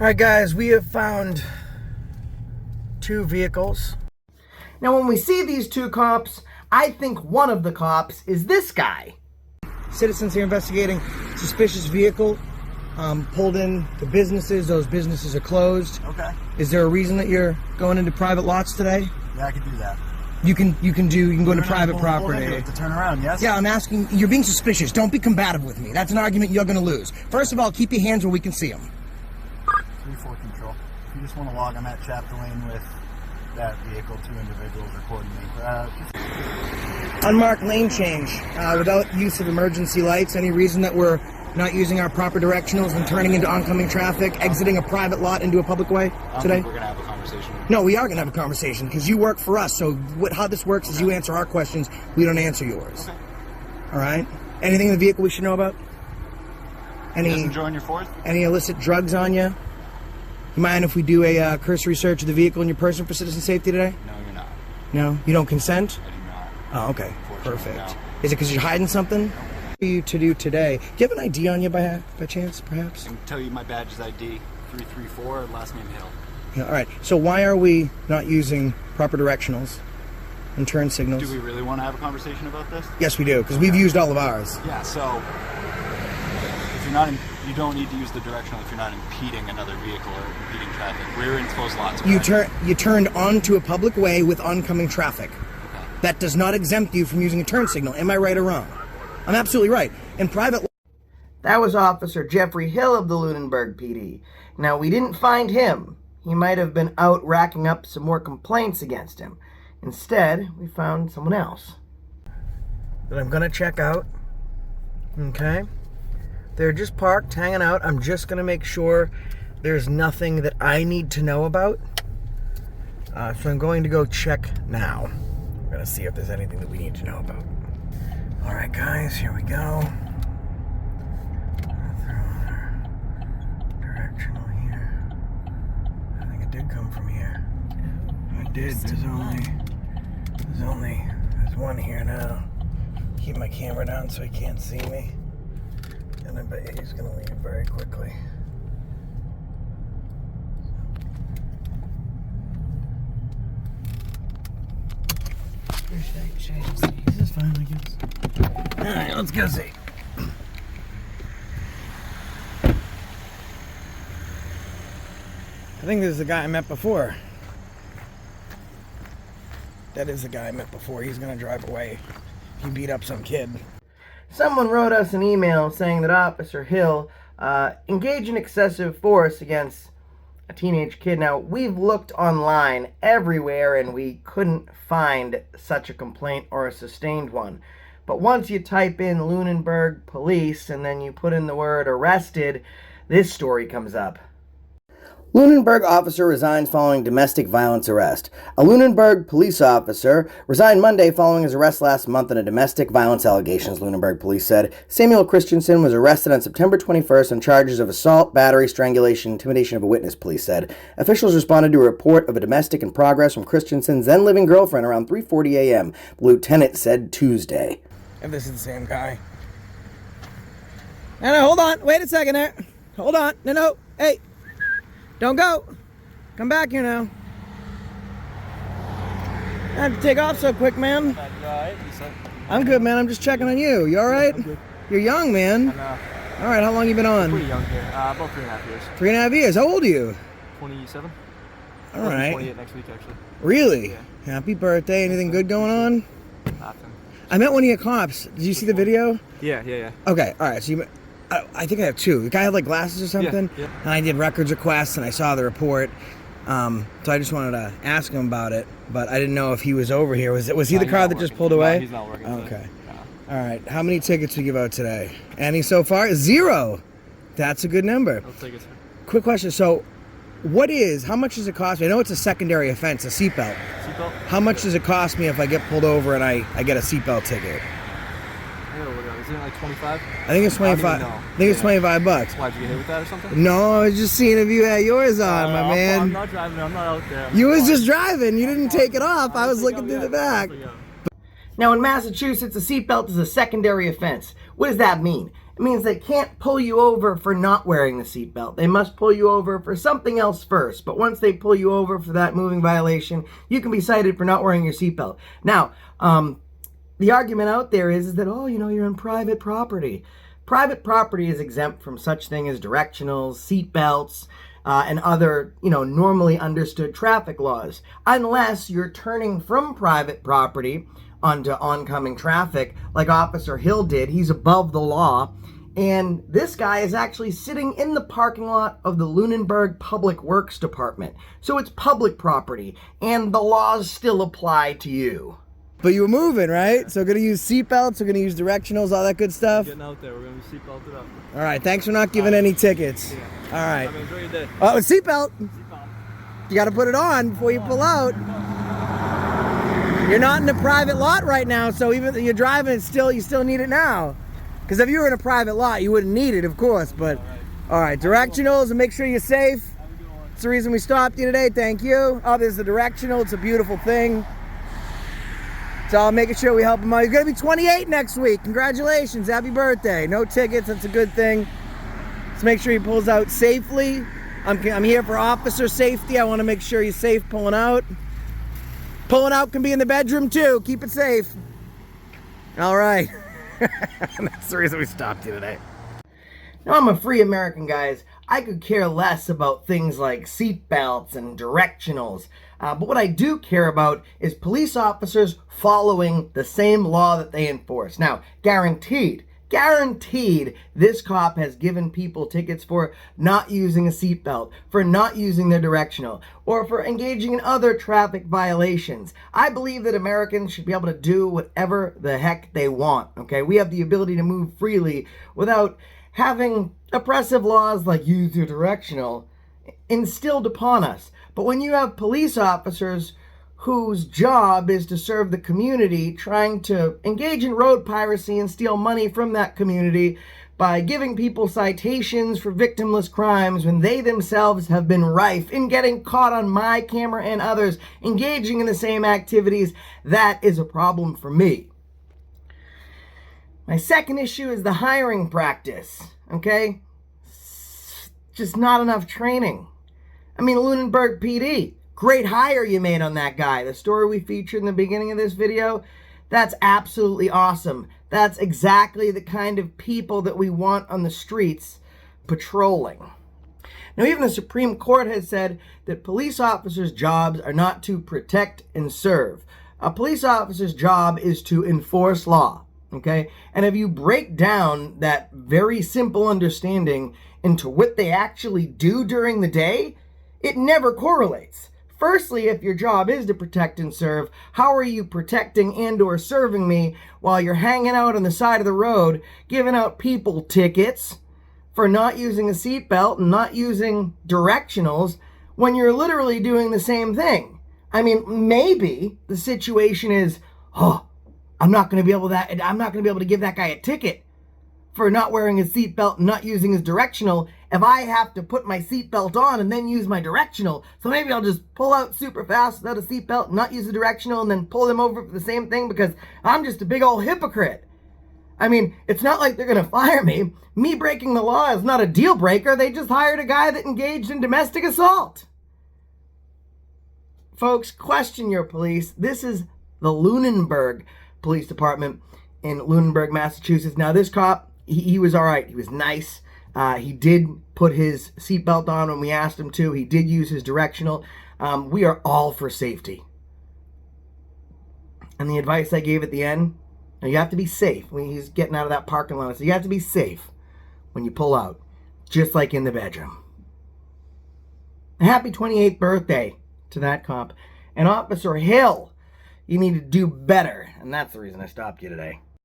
Alright guys, we have found two vehicles. Now when we see these two cops, I think one of the cops is this guy. Citizens here investigating suspicious vehicle, pulled in the businesses. Those businesses are closed. Okay. Is there a reason that you're going into private lots today? Yeah, I can do that. You can go into private property. You have to turn around, yes? Yeah, I'm asking, you're being suspicious. Don't be combative with me. That's an argument you're going to lose. First of all, keep your hands where we can see them. 3-4 control. If you just want to log on that chapter lane with that vehicle, two individuals recording me. Unmarked lane change without use of emergency lights. Any reason that we're not using our proper directionals and turning into oncoming traffic, exiting a private lot into a public way today? I think we're going to have a conversation. No, we are going to have a conversation because you work for us. So how this works is you answer our questions, we don't answer yours. Okay. All right? Anything in the vehicle we should know about? Enjoying your fourth? Any illicit drugs on you? You mind if we do a cursory search of the vehicle and your person for citizen safety today? No, you're not. No? You don't consent? I do not. Oh, okay. Perfect. No. Is it because you're hiding something? What are you to do today? Do you have an ID on you by chance, perhaps? I can tell you my badge is ID 334, last name Hill. Yeah, all right. So why are we not using proper directionals and turn signals? Do we really want to have a conversation about this? Yes, we do, because we've used all of ours. Yeah, so if you're not you don't need to use the directional if you're not impeding another vehicle or impeding traffic. We're in closed lots. You turned onto a public way with oncoming traffic. Okay. That does not exempt you from using a turn signal. Am I right or wrong? I'm absolutely right. In private... That was Officer Jeffrey Hill of the Lunenburg PD. Now, we didn't find him. He might have been out racking up some more complaints against him. Instead, we found someone else that I'm going to check out. Okay? They're just parked, hanging out. I'm just going to make sure there's nothing that I need to know about. So I'm going to go check now. We're going to see if there's anything that we need to know about. All right, guys, here we go. Throw our directional here. I think it did come from here. It did. There's one here now. Keep my camera down so he can't see me. And I bet he's gonna leave very quickly. This is fine, I guess. Alright, let's go see. I think this is the guy I met before. That is the guy I met before. He's gonna drive away. He beat up some kid. Someone wrote us an email saying that Officer Hill engaged in excessive force against a teenage kid. Now, we've looked online everywhere and we couldn't find such a complaint or a sustained one. But once you type in Lunenburg police and then you put in the word arrested, this story comes up. Lunenburg officer resigns following domestic violence arrest. A Lunenburg police officer resigned Monday following his arrest last month on a domestic violence allegations, Lunenburg police said. Samuel Christensen was arrested on September 21st on charges of assault, battery, strangulation, intimidation of a witness, police said. Officials responded to a report of a domestic in progress from Christensen's then-living girlfriend around 3:40 a.m., the lieutenant said Tuesday. And this is the same guy. No, hold on. Wait a second there. Hold on. No. Hey. Don't go. Come back here now. I have to take off so quick, man. I'm good, man. I'm just checking on you. You all right? I'm good. You're young, man. All right, how long you been on? Pretty young here. About 3.5 years. 3.5 years. How old are you? 27. All right. 28 next week, actually. Really? Yeah. Happy birthday. Anything good going on? Nothing. I met one of your cops. Did you see the video? Yeah. Okay, all right. So I think I have two. The guy had like glasses or something. Yeah. And I did records requests and I saw the report. So I just wanted to ask him about it, but I didn't know if he was over here. Was he the car that just pulled away? No, he's not working today. Okay. No. All right. How many tickets we give out today? Any so far? 0. That's a good number. I'll take it. Quick question. So how much does it cost me? I know it's a secondary offense, a seatbelt. Seatbelt? How much does it cost me if I get pulled over and I get a seatbelt ticket? Isn't it like 25? I think it's 25. I think it's $25. Why'd you get hit with that or something? No, I was just seeing if you had yours on, my man. I'm not driving. I'm not out there. You was just driving. You didn't take it off. I was looking through the back. Now, in Massachusetts, a seatbelt is a secondary offense. What does that mean? It means they can't pull you over for not wearing the seatbelt. They must pull you over for something else first. But once they pull you over for that moving violation, you can be cited for not wearing your seatbelt. Now, the argument out there is that, oh, you're on private property. Private property is exempt from such thing as directionals, seatbelts, and other, normally understood traffic laws, unless you're turning from private property onto oncoming traffic like Officer Hill did. He's above the law. And this guy is actually sitting in the parking lot of the Lunenburg Public Works Department. So it's public property, and the laws still apply to you. But you were moving, right? So we're going to use seatbelts, we're going to use directionals, all that good stuff? Getting out there, we're going to be seatbelted up. All right, thanks for not giving any tickets. Yeah. All right. Enjoy your day. Oh, seatbelt. You got to put it on before you pull out. You're not in a private lot right now, so even though you're driving, you still need it now. Because if you were in a private lot, you wouldn't need it, of course. But all right, directionals, and make sure you're safe. That's the reason we stopped you today. Thank you. Oh, there's the directional. It's a beautiful thing. So making sure we help him out. He's going to be 28 next week. Congratulations. Happy birthday. No tickets. That's a good thing. Let's make sure he pulls out safely. I'm here for officer safety. I want to make sure he's safe pulling out. Pulling out can be in the bedroom too. Keep it safe. All right. That's the reason we stopped you today. Now, I'm a free American, guys. I could care less about things like seatbelts and directionals. But what I do care about is police officers following the same law that they enforce. Now, guaranteed, this cop has given people tickets for not using a seatbelt, for not using their directional, or for engaging in other traffic violations. I believe that Americans should be able to do whatever the heck they want, okay? We have the ability to move freely without having oppressive laws like use your directional instilled upon us. But when you have police officers whose job is to serve the community, trying to engage in road piracy and steal money from that community by giving people citations for victimless crimes when they themselves have been rife in getting caught on my camera and others engaging in the same activities, that is a problem for me. My second issue is the hiring practice, okay? Just not enough training. I mean, Lunenburg PD, great hire you made on that guy. The story we featured in the beginning of this video, that's absolutely awesome. That's exactly the kind of people that we want on the streets patrolling. Now, even the Supreme Court has said that police officers' jobs are not to protect and serve. A police officer's job is to enforce law, okay? And if you break down that very simple understanding into what they actually do during the day, it never correlates. Firstly, if your job is to protect and serve, how are you protecting and or serving me while you're hanging out on the side of the road, giving out people tickets for not using a seatbelt and not using directionals when you're literally doing the same thing? I mean, maybe the situation is, I'm not going to be able to give that guy a ticket for not wearing his seatbelt and not using his directional if I have to put my seatbelt on and then use my directional. So maybe I'll just pull out super fast without a seatbelt and not use the directional and then pull them over for the same thing because I'm just a big old hypocrite. I mean, it's not like they're going to fire me. Me breaking the law is not a deal breaker. They just hired a guy that engaged in domestic assault. Folks, question your police. This is the Lunenburg Police Department in Lunenburg, Massachusetts. Now, this cop, he was all right. He was nice. He did put his seatbelt on when we asked him to. He did use his directional. We are all for safety. And the advice I gave at the end, now you have to be safe when he's getting out of that parking lot. So you have to be safe when you pull out, just like in the bedroom. Happy 28th birthday to that cop. And Officer Hill, you need to do better. And that's the reason I stopped you today.